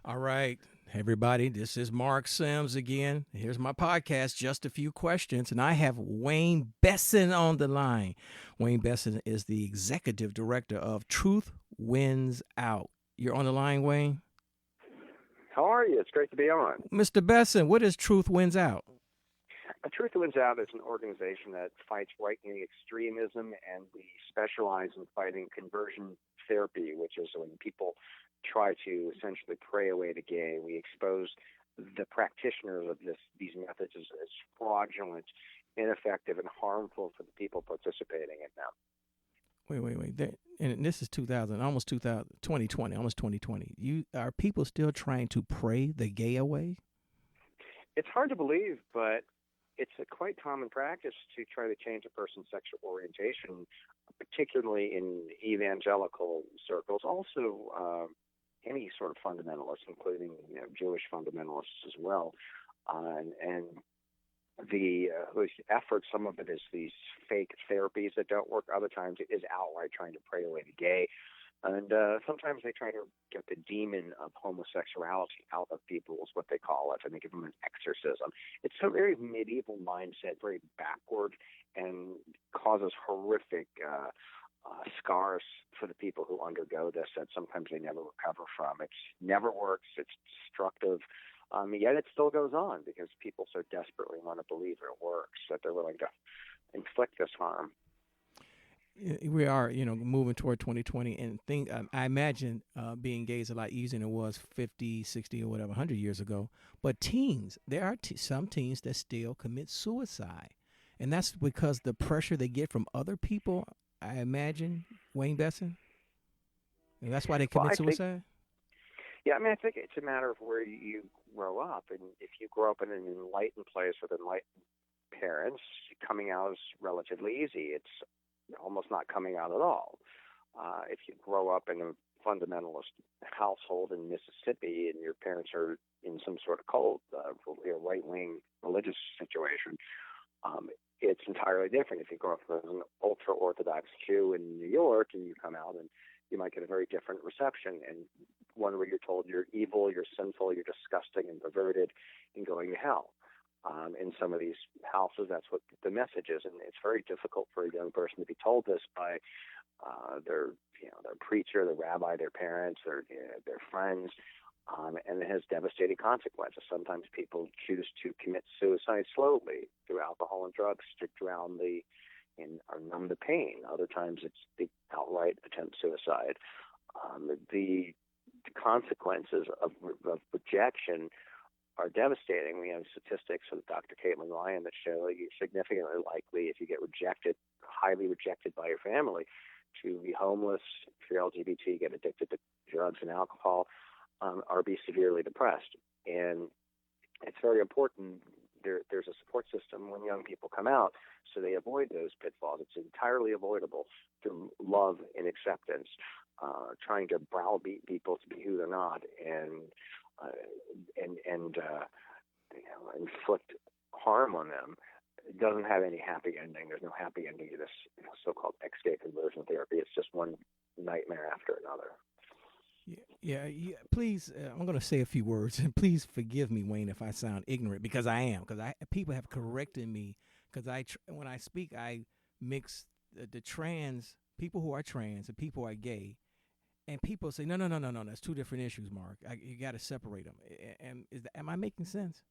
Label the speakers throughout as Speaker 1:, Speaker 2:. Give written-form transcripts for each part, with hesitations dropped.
Speaker 1: All right, everybody, this is Mark Sims again. Here's my podcast, Just a Few Questions, and I have Wayne Besen on the line. Wayne Besen is the executive director of Truth Wins Out. You're on the line, Wayne?
Speaker 2: How are you? It's great to be on.
Speaker 1: Mr. Besen, what is Truth Wins Out?
Speaker 2: Truth Wins Out is an organization that fights right-wing extremism, and we specialize in fighting conversion therapy, which is when people try to essentially pray away the gay. We expose the practitioners of these methods as fraudulent, ineffective, and harmful for the people participating in them.
Speaker 1: Wait. And this is 2000, almost 2000, 2020, almost 2020. Are people still trying to pray the gay away?
Speaker 2: It's hard to believe, but it's a quite common practice to try to change a person's sexual orientation, particularly in evangelical circles. Also, any sort of fundamentalists, including Jewish fundamentalists as well, and the effort. Some of it is these fake therapies that don't work. Other times it is outright trying to pray away the gay. And sometimes they try to get the demon of homosexuality out of people, is what they call it, and they give them an exorcism. It's a very medieval mindset, very backward, and causes horrific scars for the people who undergo this that sometimes they never recover from. It never works. It's destructive. Yet it still goes on because people so desperately want to believe it works that they're willing to inflict this harm.
Speaker 1: We are, moving toward 2020, and I imagine being gay is a lot easier than it was 50, 60, or whatever, 100 years ago. But teens, there are some teens that still commit suicide, and that's because the pressure they get from other people. I imagine, Wayne Besson, and that's why they
Speaker 2: Well,
Speaker 1: commit suicide.
Speaker 2: I think it's a matter of where you grow up, and if you grow up in an enlightened place with enlightened parents, coming out is relatively easy. It's almost not coming out at all. If you grow up in a fundamentalist household in Mississippi and your parents are in some sort of cult, right-wing religious situation, it's entirely different. If you grow up as an ultra-Orthodox Jew in New York and you come out, and you might get a very different reception, and one where you're told you're evil, you're sinful, you're disgusting and perverted and going to hell. In some of these houses, that's what the message is, and it's very difficult for a young person to be told this by their preacher, the rabbi, their parents, their friends, and it has devastating consequences. Sometimes people choose to commit suicide slowly through alcohol and drugs to drown or numb the pain. Other times, it's the outright attempt suicide. The consequences of rejection are devastating. We have statistics with Dr. Caitlin Ryan that show you're significantly likely, if you get rejected, highly rejected by your family, to be homeless, if you're LGBT, get addicted to drugs and alcohol, or be severely depressed. And it's very important there's a support system when young people come out so they avoid those pitfalls. It's entirely avoidable through love and acceptance, trying to browbeat people to be who they're not, and inflict harm on them. It doesn't have any happy ending. There's no happy ending to this so-called ex-gay conversion therapy. It's just one nightmare after another.
Speaker 1: Yeah. Please, I'm going to say a few words, and please forgive me, Wayne, if I sound ignorant, because I am. Because people have corrected me. Because when I speak, I mix the trans people who are trans and people who are gay. And people say, no, that's two different issues, Mark. You got to separate them. And am I making sense?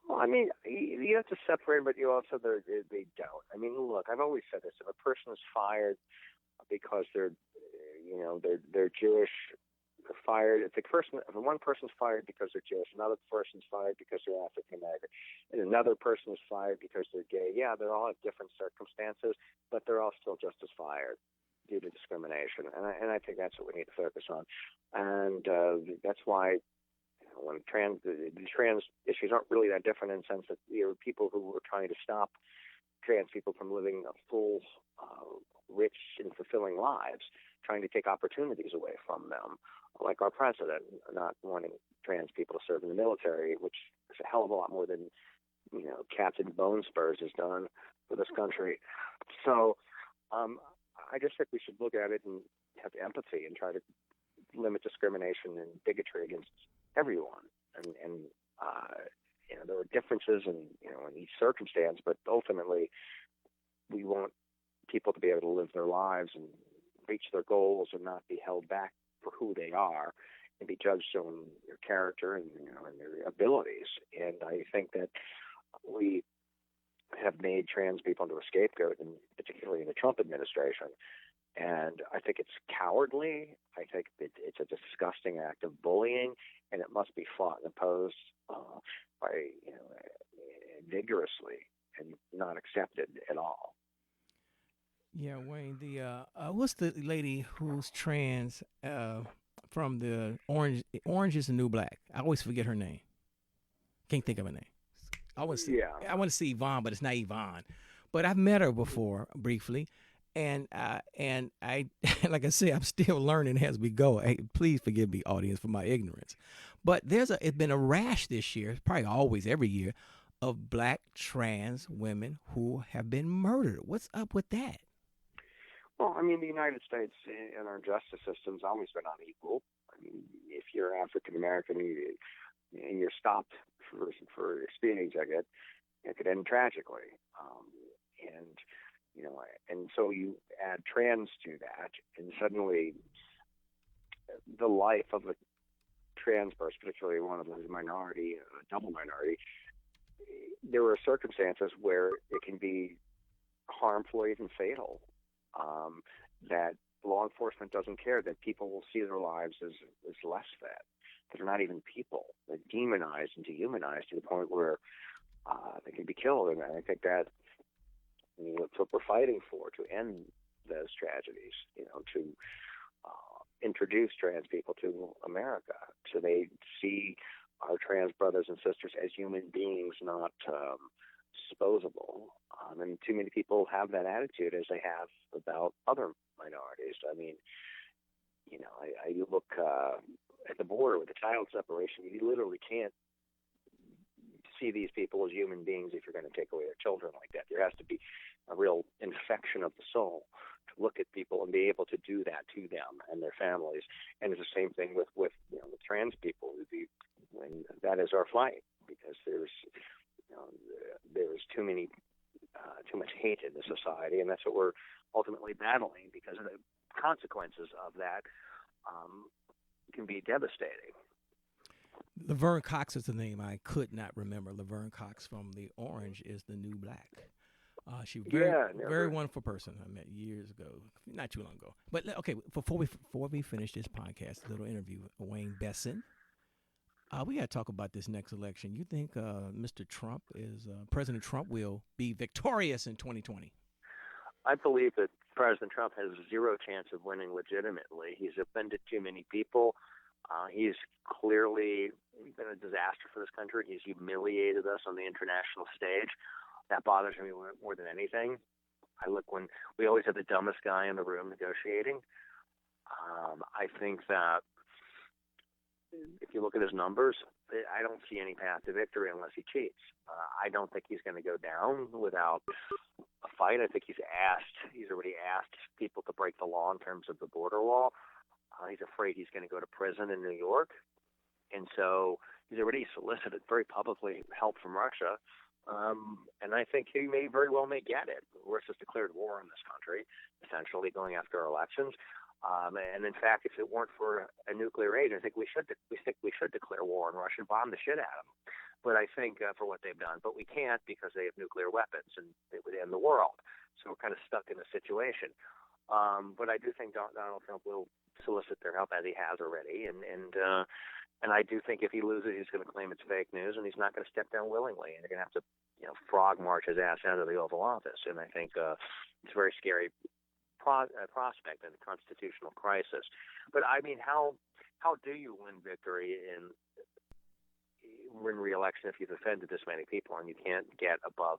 Speaker 2: Well, you have to separate, but you also they don't. Look, I've always said this: if a person is fired because they're Jewish, they're fired. If one person's fired because they're Jewish, another person's fired because they're African American, and another person is fired because they're gay. Yeah, they all have different circumstances, but they're all still just as fired due to discrimination, and I think that's what we need to focus on, and that's why when the trans issues aren't really that different in the sense that people who were trying to stop trans people from living a full, rich and fulfilling lives, trying to take opportunities away from them, like our president not wanting trans people to serve in the military, which is a hell of a lot more than Captain Bone Spurs has done for this country. So I just think we should look at it and have empathy and try to limit discrimination and bigotry against everyone. And there are differences in each circumstance, but ultimately we want people to be able to live their lives and reach their goals and not be held back for who they are and be judged on their character and their abilities. And I think that we have made trans people into a scapegoat, and particularly in the Trump administration. And I think it's cowardly. I think that it's a disgusting act of bullying, and it must be fought and opposed vigorously and not accepted at all.
Speaker 1: Yeah, Wayne. The what's the lady who's trans from the Orange is the New Black? I always forget her name. Can't think of her name.
Speaker 2: Yeah.
Speaker 1: I want to see Yvonne, but it's not Yvonne. But I've met her before briefly, and I like I say, I'm still learning as we go. Hey, please forgive me, audience, for my ignorance. But it's been a rash this year, probably always every year, of black trans women who have been murdered. What's up with that?
Speaker 2: Well, I mean, the United States and our justice system's always been unequal. I mean, if you're African American and you're stopped for a speeding ticket, it could end tragically. And so you add trans to that, and suddenly the life of a trans person, particularly one of who's a minority, a double minority, there are circumstances where it can be harmful or even fatal. That law enforcement doesn't care, that people will see their lives as less than, that they're not even people. They're demonized and dehumanized to the point where they can be killed. And I think that that's what we're fighting for, to end those tragedies, to introduce trans people to America so they see our trans brothers and sisters as human beings, not disposable. And too many people have that attitude, as they have about other minorities. I mean, you look at the border with the child separation, you literally can't see these people as human beings if you're going to take away their children like that. There has to be a real infection of the soul to look at people and be able to do that to them and their families. And it's the same thing with trans people. And that is our fight, because there's too much hate in the society, and that's what we're ultimately battling, because of the consequences of that can be devastating.
Speaker 1: Laverne Cox is the name I could not remember. Laverne Cox from the Orange is the New Black. She very wonderful person I met years ago, not too long ago. But okay, before we finish this podcast, a little interview with Wayne Besen. We got to talk about this next election. You think President Trump will be victorious in 2020?
Speaker 2: I believe that President Trump has zero chance of winning legitimately. He's offended too many people. He's clearly been a disaster for this country. He's humiliated us on the international stage. That bothers me more than anything. I look when we always have the dumbest guy in the room negotiating. I think that if you look at his numbers, I don't see any path to victory unless he cheats. I don't think he's going to go down without a fight. I think he's already asked people to break the law in terms of the border law. He's afraid he's going to go to prison in New York. And so he's already solicited very publicly help from Russia. And I think he may very well get it. Russia's declared war on this country, essentially going after our elections. And in fact, if it weren't for a nuclear age, I think we should declare war on Russia and bomb the shit out of them. But I think for what they've done, but we can't, because they have nuclear weapons and it would end the world. So we're kind of stuck in a situation. But I do think Donald Trump will solicit their help, as he has already, and I do think if he loses, he's going to claim it's fake news, and he's not going to step down willingly, and they're going to have to frog march his ass out of the Oval Office. And I think it's a very scary prospect in a constitutional crisis. But I mean, how do you win victory in re-election if you've offended this many people and you can't get above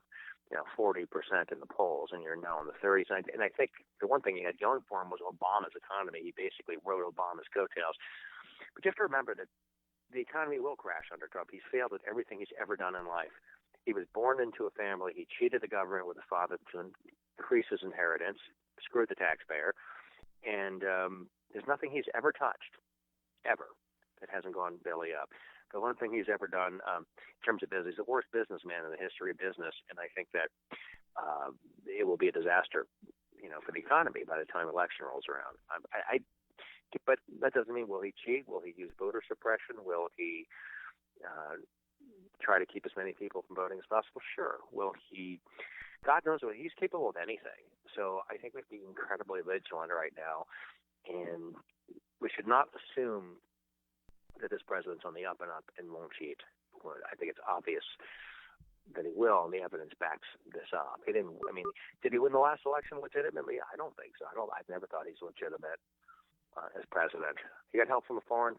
Speaker 2: 40% in the polls, and you're now in the 30s? And I think the one thing he had going for him was Obama's economy. He basically rode Obama's coattails. But you have to remember that the economy will crash under Trump. He's failed at everything he's ever done in life. He was born into a family. He cheated the government with his father to increase his inheritance, screwed the taxpayer, and there's nothing he's ever touched ever that hasn't gone belly up. The one thing he's ever done in terms of business, he's the worst businessman in the history of business, and I think that it will be a disaster, for the economy by the time election rolls around. But that doesn't mean will he cheat? Will he use voter suppression? Will he try to keep as many people from voting as possible? Sure. Will he? God knows what he's capable of anything. So I think we have to be incredibly vigilant right now, and we should not assume that this president's on the up and up and won't cheat. I think it's obvious that he will, and the evidence backs this up. He didn't. I mean, did he win the last election legitimately? I don't think so. I've never thought he's legitimate as president. He got help from a foreign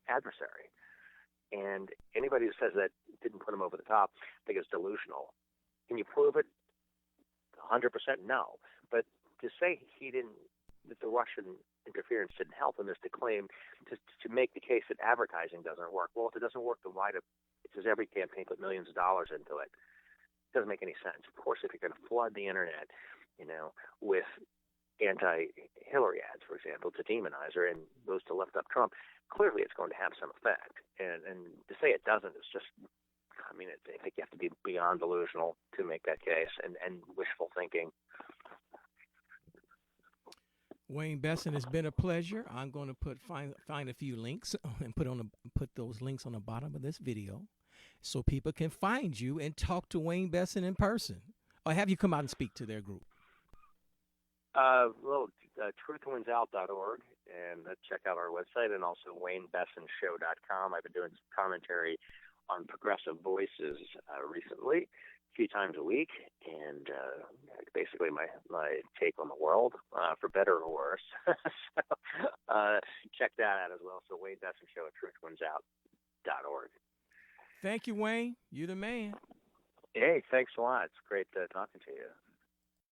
Speaker 2: adversary, and anybody who says that didn't put him over the top, I think is delusional. Can you prove it? 100% no. But to say that the Russian interference didn't help him is to claim to make the case that advertising doesn't work. Well, if it doesn't work, then why it says every campaign put millions of dollars into it? It doesn't make any sense. Of course, if you're going to flood the internet, with anti-Hillary ads, for example, to demonize her and those to lift up Trump, clearly it's going to have some effect. And to say it doesn't is just, I think you have to be beyond delusional to make that case and wishful thinking.
Speaker 1: Wayne Besen, it's been a pleasure. I'm going to find a few links and put those links on the bottom of this video so people can find you and talk to Wayne Besen in person, or have you come out and speak to their group.
Speaker 2: Truthwinsout.org, and check out our website, and also WayneBesenShow.com. I've been doing some commentary on Progressive Voices recently, a few times a week, and basically my take on the world, for better or worse. So check that out as well. So Wayne Besen Show at truthwinsout.org.
Speaker 1: Thank you, Wayne. You're the man.
Speaker 2: Hey, thanks a lot. It's great talking to you.